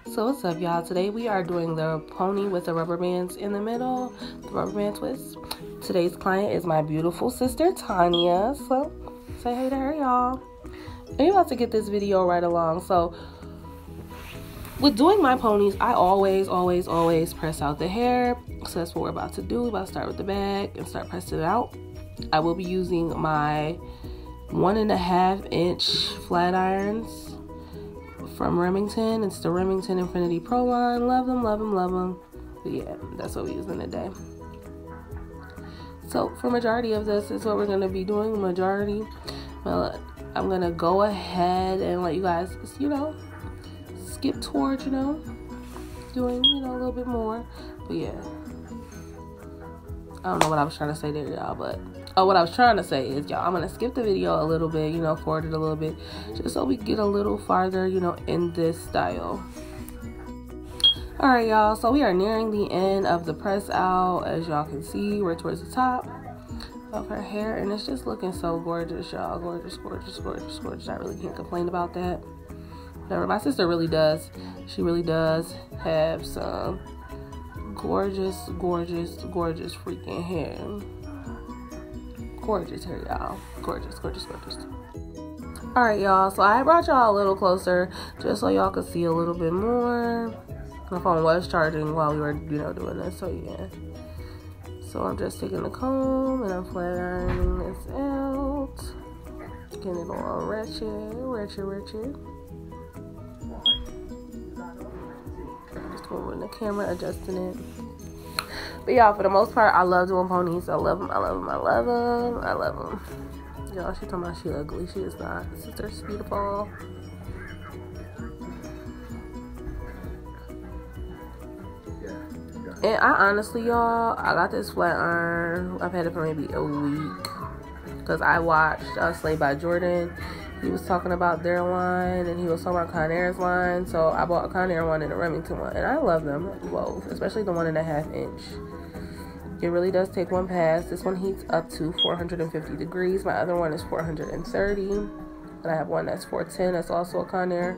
So what's up, y'all? Today we are doing the pony with the rubber bands in the middle, the rubber band twist. Today's client is my beautiful sister, Tanya. So say hey to her, y'all. And you're about to get this video right along. So with doing my ponies, I always press out the hair. So that's what we're about to do. We're about to start with the bag and start pressing it out. I will be using my 1.5 inch flat irons from Remington. It's the Remington Infinity Pro line. Love them, love them, love them. But yeah, that's what we're using today. So for majority of this is what we're going to be doing. Majority, well, I'm going to go ahead and let you guys, skip towards, doing, a little bit more. But yeah, I don't know what I was trying to say there, y'all, but what I was trying to say is, y'all, I'm going to skip the video a little bit, forward it a little bit, just so we get a little farther, in this style. Alright, y'all, so we are nearing the end of the press out. As y'all can see, we're towards the top of her hair, and it's just looking so gorgeous, y'all. Gorgeous, gorgeous, gorgeous, gorgeous. I really can't complain about that. Whatever. My sister really does. She really does have some gorgeous, gorgeous, gorgeous freaking hair. Gorgeous hair, y'all. Gorgeous, gorgeous, gorgeous. Alright, y'all, so I brought y'all a little closer just so y'all could see a little bit more. My phone was charging while we were, doing this, so yeah. So I'm just taking the comb and I'm flat ironing this out. Getting it all wretched. Just moving the camera, adjusting it. But y'all, for the most part, I love doing ponies. I love them, I love them, I love them, I love them. Y'all, she talking about she ugly. She is not. Sister's beautiful. And I honestly, y'all, I got this flat iron. I've had it for maybe a week. Because I watched Slay by Jordan. He was talking about their line. And he was talking about Conair's line. So I bought a Conair one and a Remington one. And I love them both. Especially the 1.5 inch. It really does take one pass. This one heats up to 450 degrees. My other one is 430. And I have one that's 410. That's also a Conair.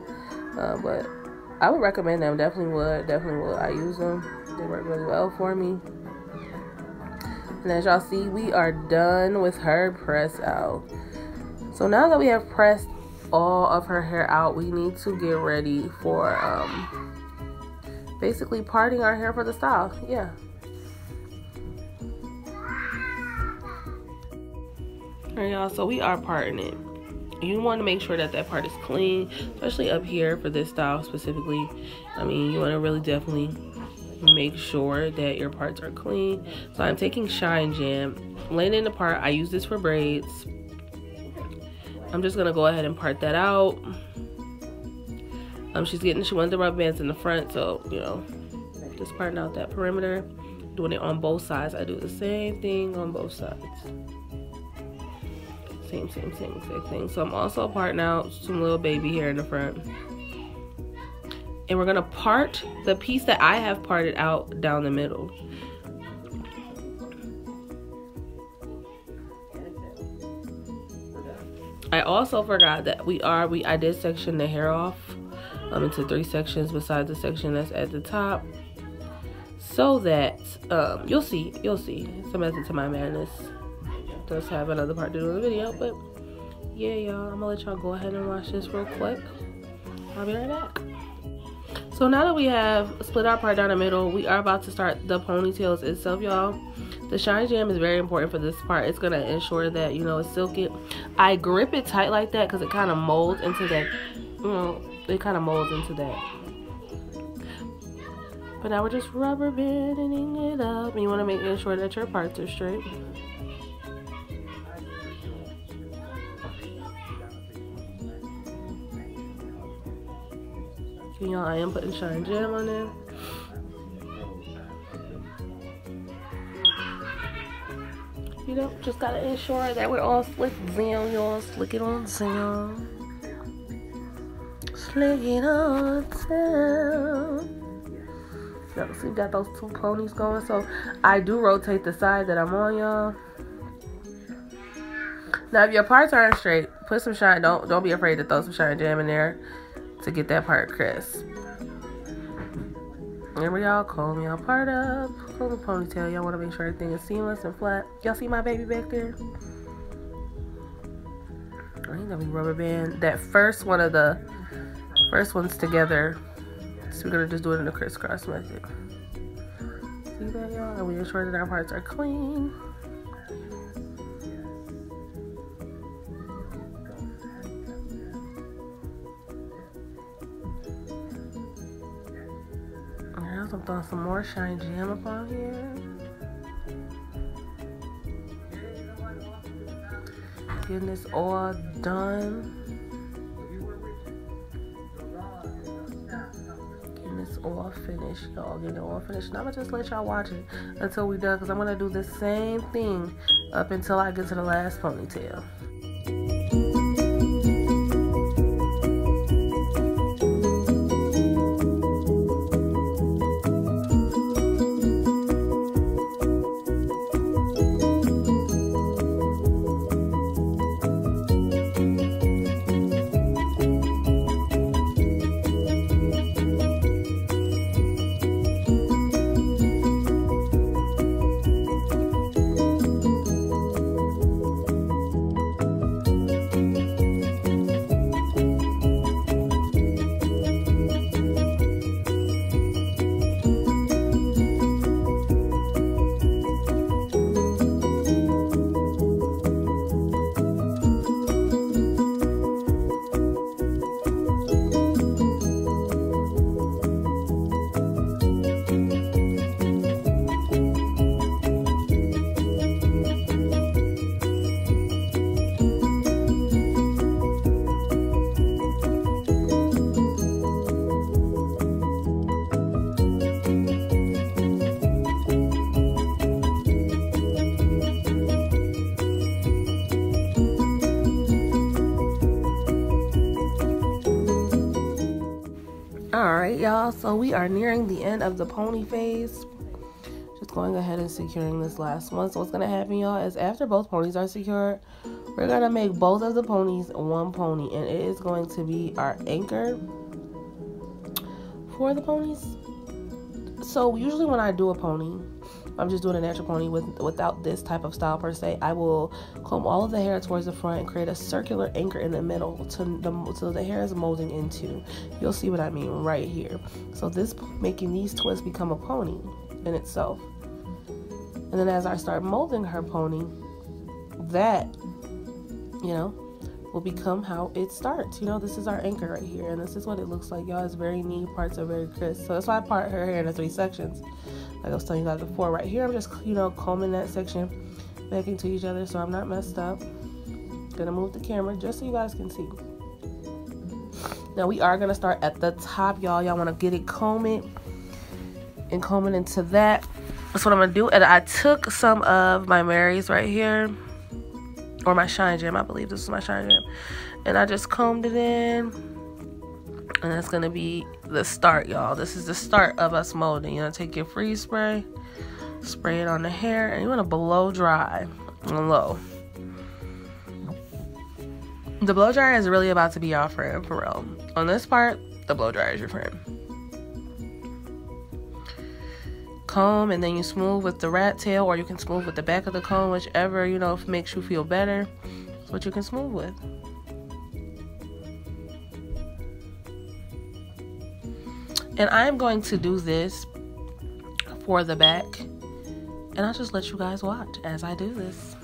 But I would recommend them. Definitely would. I use them. They work really well for me. And as y'all see, we are done with her press out. So now that we have pressed all of her hair out, we need to get ready for basically parting our hair for the style. Yeah. Alright, y'all, so we are parting it. You want to make sure that part is clean, especially up here for this style specifically. I mean, you want to really definitely make sure that your parts are clean. So I'm taking Shine Jam, laying in the part. I use this for braids. I'm just gonna go ahead and part that out. She wanted the rubber bands in the front, so just parting out that perimeter, doing it on both sides. I do the same thing on both sides. Same exact thing. So I'm also parting out some little baby hair in the front. And we're gonna part the piece that I have parted out down the middle. I also forgot that I did section the hair off into 3 sections besides the section that's at the top. So that you'll see some method to my madness. Does have another part to do in the video, but yeah, y'all, I'm gonna let y'all go ahead and watch this real quick. I'll be right back. So now that we have split our part down the middle, we are about to start the ponytails itself, y'all. The Shine Jam is very important for this part. It's gonna ensure that it's silky. I grip it tight like that because it kind of molds into that. It kind of molds into that. But now we're just rubber banding it up, and you want to make sure that your parts are straight. Y'all, I am putting Shine Jam on there. Just gotta ensure that we're all slick down, y'all. Slick it on down. Slick it on down. So we got those 2 ponies going. So I do rotate the side that I'm on, y'all. Now, if your parts aren't straight, put some shine. Don't be afraid to throw some Shine Jam in there to get that part crisp. Remember, y'all, comb y'all part up. Comb the ponytail. Y'all want to make sure everything is seamless and flat. Y'all see my baby back there? I ain't gonna be rubber band. That first one of the first ones together. So we're gonna just do it in the crisscross method. See that, y'all? And we ensure that our parts are clean. I'm throwing some more Shine Jam up on here. Getting this all done. Getting this all finished, y'all. Getting it all finished. And I'm gonna just let y'all watch it until we're done, because I'm gonna do the same thing up until I get to the last ponytail. Alright, y'all, so we are nearing the end of the pony phase. Just going ahead and securing this last one. So what's going to happen, y'all, is after both ponies are secured, we're going to make both of the ponies one pony. And it is going to be our anchor for the ponies. So usually when I do a pony, I'm just doing a natural pony without this type of style per se, I will comb all of the hair towards the front and create a circular anchor in the middle so the hair is molding into. You'll see what I mean right here. So this making these twists become a pony in itself. And then as I start molding her pony, that, you know, will become how it starts. You know, this is our anchor right here, and this is what it looks like, y'all. It's very neat. Parts are very crisp. So that's why I part her hair into 3 sections. Like I was telling you guys before, right here, I'm just, you know, combing that section back into each other so I'm not messed up. Gonna move the camera just so you guys can see. Now we are gonna start at the top, y'all. Y'all wanna get it combing and combing into that. That's what I'm gonna do. And I took some of my Mary's right here, or my Shine Jam. I believe this is my Shine Jam. And I just combed it in. And that's going to be the start, y'all. This is the start of us molding. You're going to take your freeze spray, spray it on the hair, and you want to blow dry on low. The blow dryer is really about to be our friend, for real. On this part, the blow dryer is your friend. Comb, and then you smooth with the rat tail, or you can smooth with the back of the comb, whichever, you know, makes you feel better. That's what you can smooth with. And I'm going to do this for the back, and I'll just let you guys watch as I do this.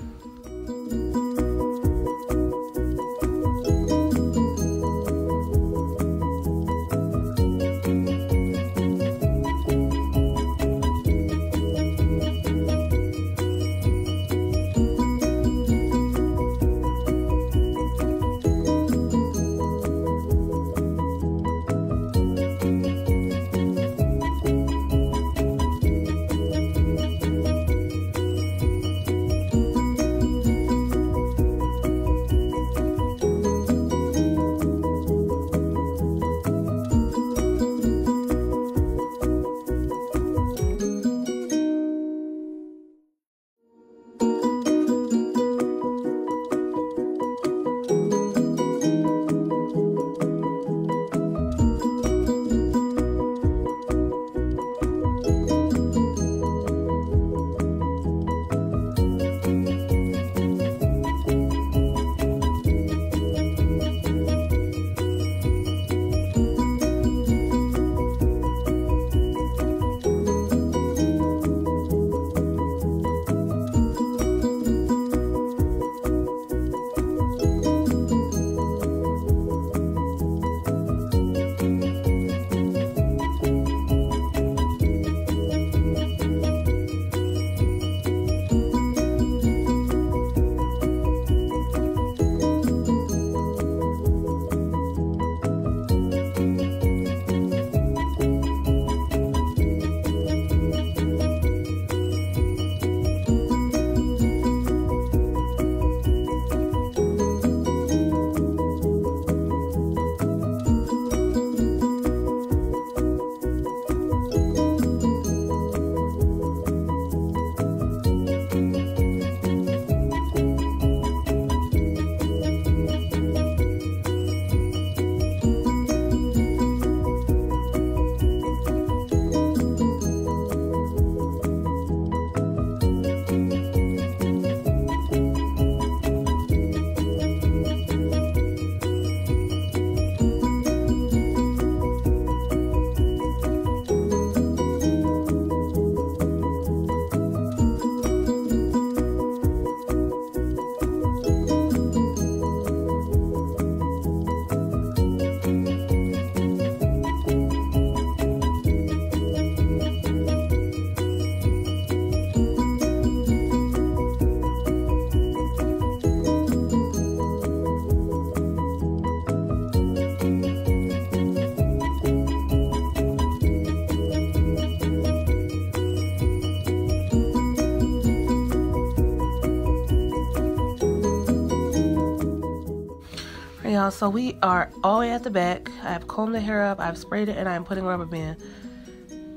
y'all, so we are all the way at the back. I have combed the hair up, I've sprayed it, and I'm putting rubber band.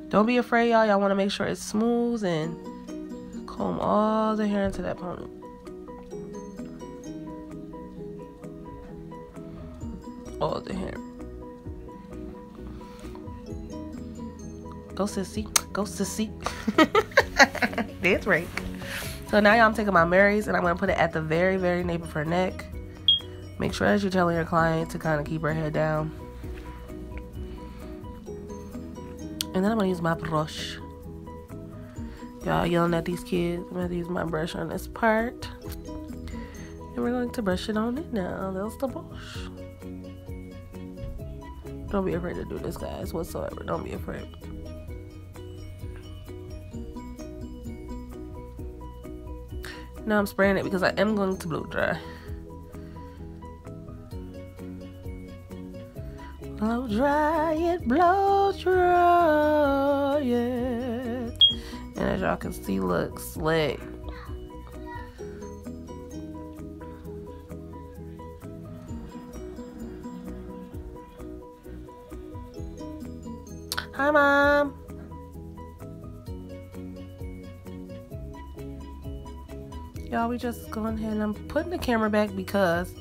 Don't be afraid, y'all. Y'all want to make sure it's smooth and comb all the hair into that pony. All the hair. Go sissy. Go sissy. That's right. So now y'all, I'm taking my Mary's and I'm going to put it at the very, very nape of her neck. Make sure as you're telling your client to kind of keep her head down. And then I'm going to use my brush. Y'all yelling at these kids. I'm going to use my brush on this part. And we're going to brush it on it now. That's the brush. Don't be afraid to do this, guys, whatsoever. Don't be afraid. Now I'm spraying it because I am going to blow dry. Blow dry it, blow dry it. And as y'all can see, look slick. Hi, Mom. Y'all, we just going ahead and I'm putting the camera back because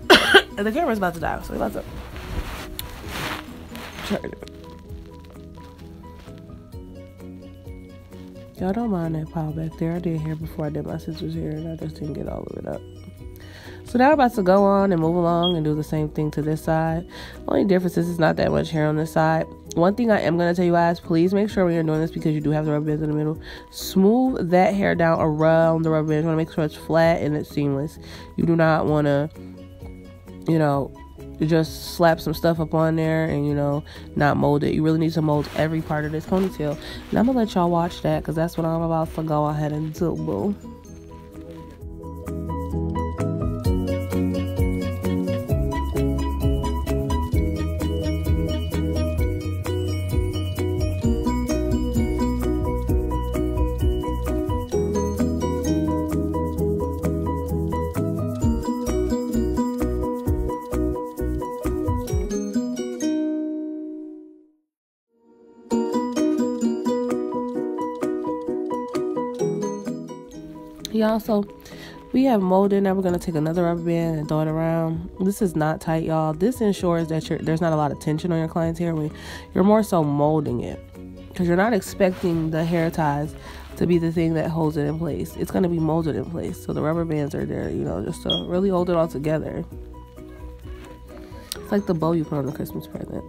the camera's about to die. So we're about to turn it. Y'all don't mind that pile back there. I did hair before I did my sister's hair and I just didn't get all of it up. So now we're about to go on and move along and do the same thing to this side. Only difference is it's not that much hair on this side. One thing I am going to tell you guys, please make sure when you're doing this, because you do have the rubber bands in the middle, smooth that hair down around the rubber bands. You want to make sure it's flat and it's seamless. You do not want to, you know, just slap some stuff up on there and, you know, not mold it. You really need to mold every part of this ponytail. And I'm going to let y'all watch that because that's what I'm about to go ahead and do, boo. Y'all, so we have molded. Now we're going to take another rubber band and throw it around. This is not tight, y'all. This ensures that there's not a lot of tension on your client's hair. You're more so molding it because you're not expecting the hair ties to be the thing that holds it in place. It's going to be molded in place. So the rubber bands are there, you know, just to really hold it all together. It's like the bow you put on the Christmas present.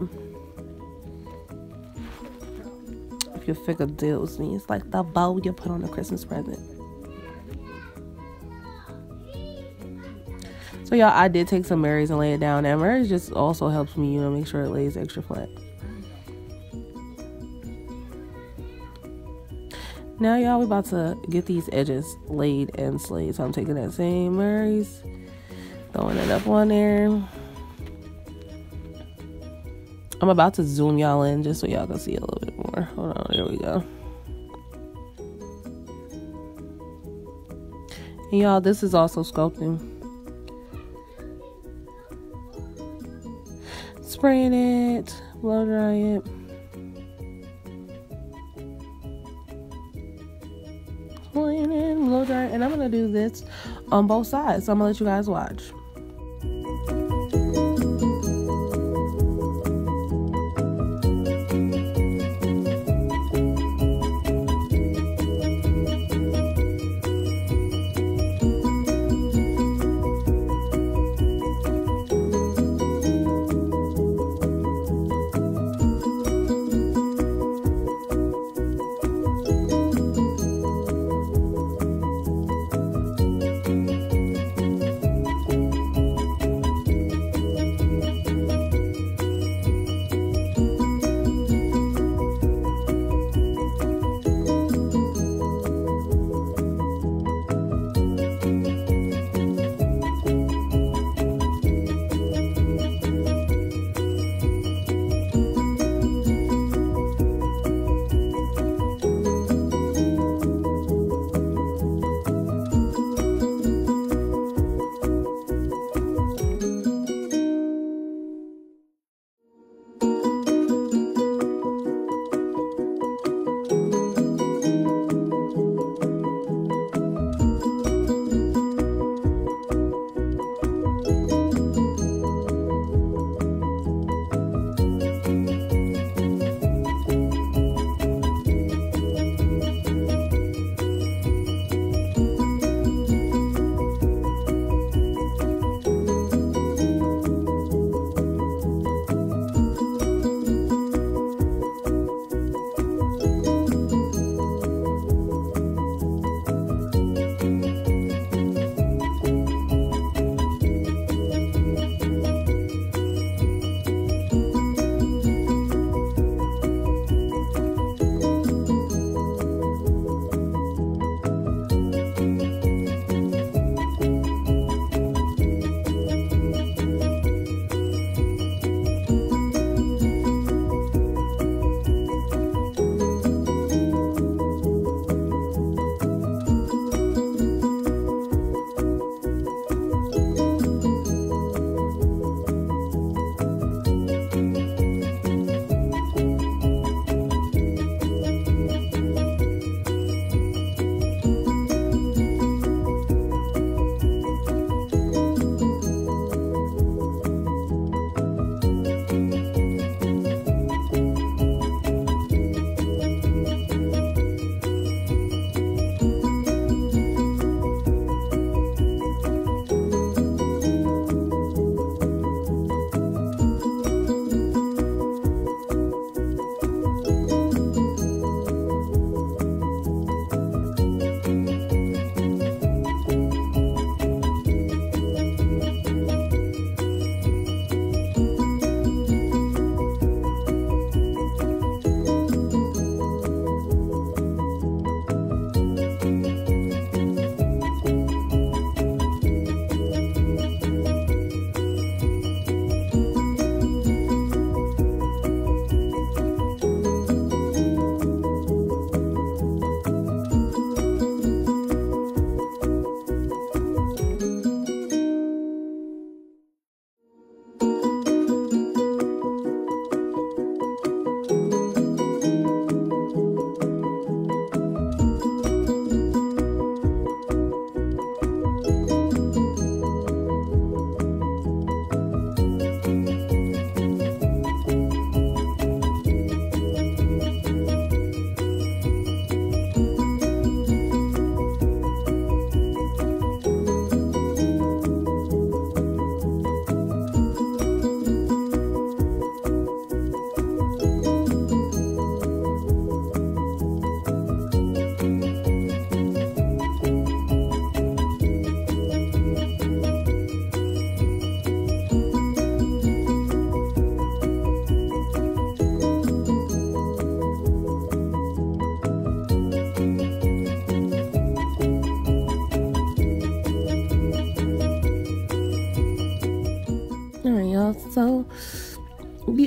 If you figure Disney, it's like the bow you put on the Christmas present. So y'all, I did take some Mary's and lay it down. And Mary's just also helps me, you know, make sure it lays extra flat. Now y'all, we're about to get these edges laid and slayed. So I'm taking that same Mary's, throwing it up on there. I'm about to zoom y'all in just so y'all can see a little bit more. Hold on, there we go. And y'all, this is also sculpting. Spraying it, blow dry it. Spraying it, blow dry it. And I'm going to do this on both sides. So I'm going to let you guys watch.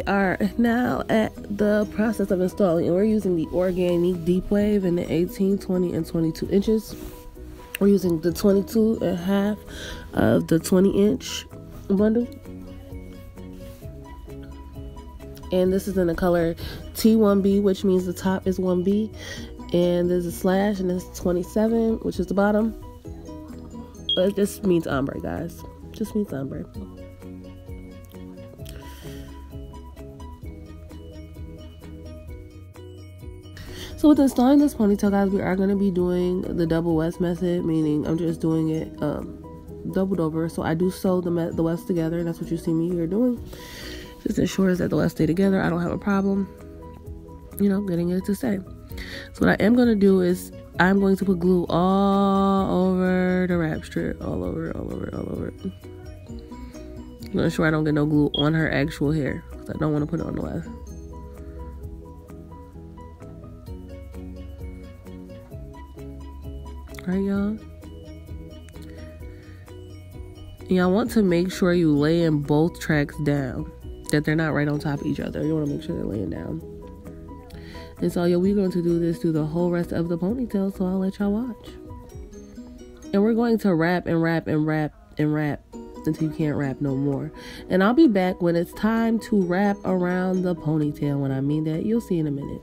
are now at the process of installing, and we're using the Organique Deep Wave in the 18, 20, and 22 inches. We're using the 22 and a half of the 20-inch bundle. And this is in the color T1B, which means the top is 1B. And there's a slash, and it's 27, which is the bottom. But it just means ombre, guys. Just means ombre. So with installing this ponytail, guys, we are going to be doing the double west method, meaning I'm just doing it doubled over. So I do sew the west together, and that's what you see me here doing. Just ensures that the west stay together. I don't have a problem, you know, getting it to stay. So what I am going to do is I'm going to put glue all over the wrap strip, all over. I'm going to ensure I don't get no glue on her actual hair, because I don't want to put it on the west. Right, y'all? Y'all want to make sure you lay in both tracks down, that they're not right on top of each other. You want to make sure they're laying down. And so, yeah, we're going to do this through the whole rest of the ponytail, so I'll let y'all watch. And we're going to wrap and wrap and wrap and wrap until you can't wrap no more. And I'll be back when it's time to wrap around the ponytail. When I mean that, you'll see in a minute.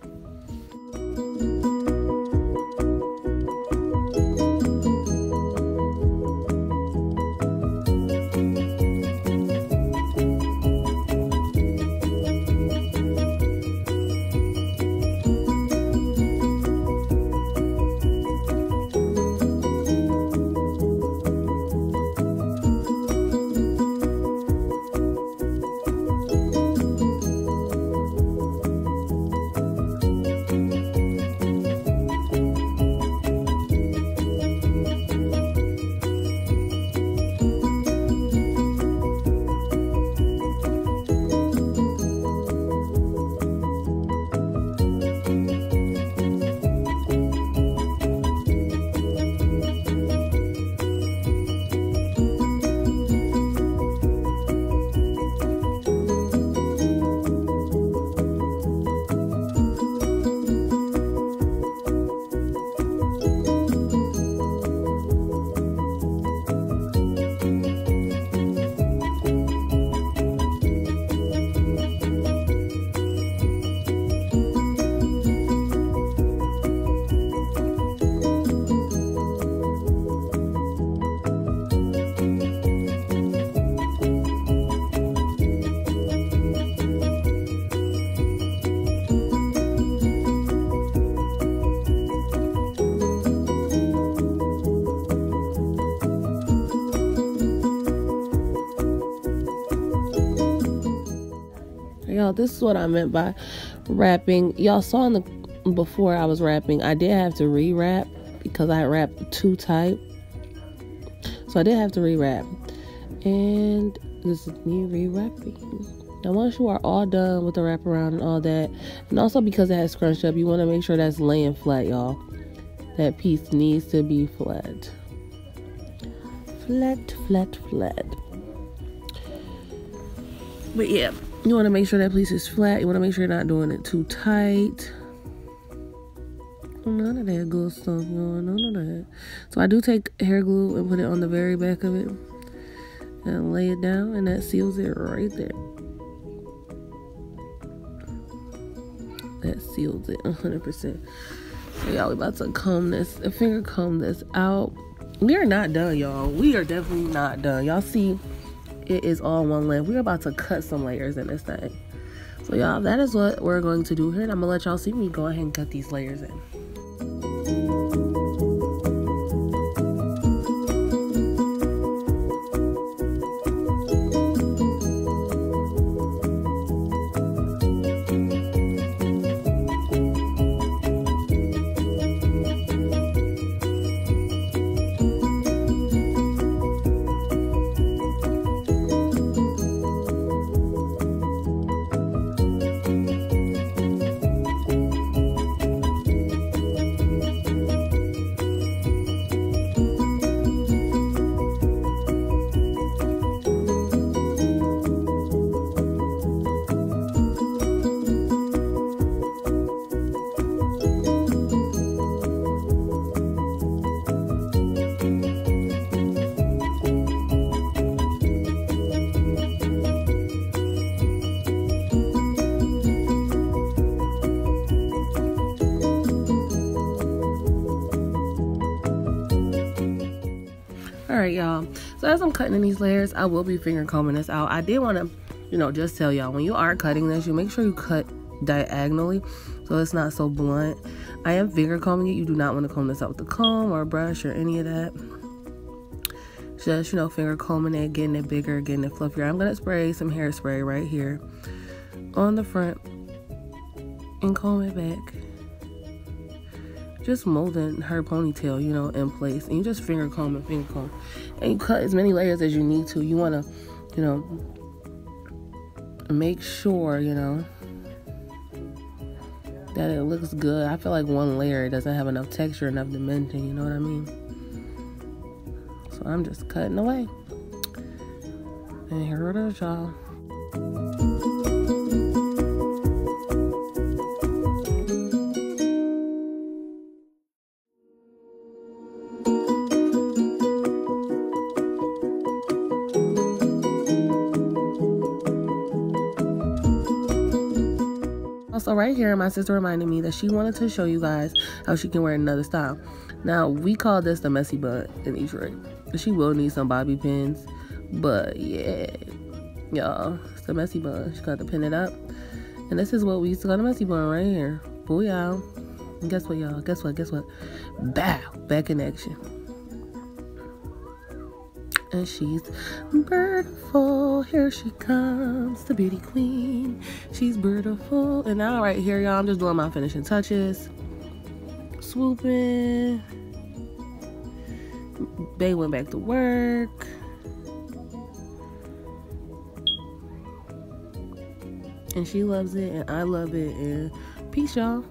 Y'all, this is what I meant by wrapping. Y'all saw in the before I was wrapping, I did have to re-wrap because I wrapped too tight. So I did have to re-wrap. And this is me re-wrapping. Now once you are all done with the wraparound and all that, and also because it has scrunched up, you want to make sure that's laying flat, y'all. That piece needs to be flat. Flat. But yeah, you want to make sure that piece is flat. You want to make sure you're not doing it too tight. None of that good stuff, y'all. None of that. So I do take hair glue and put it on the very back of it and lay it down, and that seals it right there. That seals it 100%. So y'all, we about to finger comb this out. We are not done, y'all. We are definitely not done. Y'all see, it is all one layer. We're about to cut some layers in this thing. So y'all, that is what we're going to do here, and I'm gonna let y'all see me go ahead and cut these layers in. Alright, y'all. So as I'm cutting in these layers, I will be finger combing this out. I did want to, just tell y'all, when you are cutting this, you make sure you cut diagonally so it's not so blunt. I am finger combing it. You do not want to comb this out with a comb or a brush or any of that. Just, finger combing it, getting it bigger, getting it fluffier. I'm going to spray some hairspray right here on the front and comb it back. Just molding her ponytail, in place. And you just finger comb. And you cut as many layers as you need to. You want to, make sure, that it looks good. I feel like one layer doesn't have enough texture, enough dimension, you know what I mean? So I'm just cutting away. And here it is, y'all. Also, right here, my sister reminded me that she wanted to show you guys how she can wear another style. Now, we call this the messy bun in Detroit. She will need some bobby pins, but yeah, y'all, it's the messy bun. She got to pin it up, and this is what we used to call the messy bun right here. Booyah! And guess what, y'all? Guess what? Bow! Back in action. And she's beautiful. Here she comes, the beauty queen. She's beautiful. And now right here, y'all, I'm just doing my finishing touches. Swooping. Bae went back to work. And she loves it, and I love it. And peace, y'all.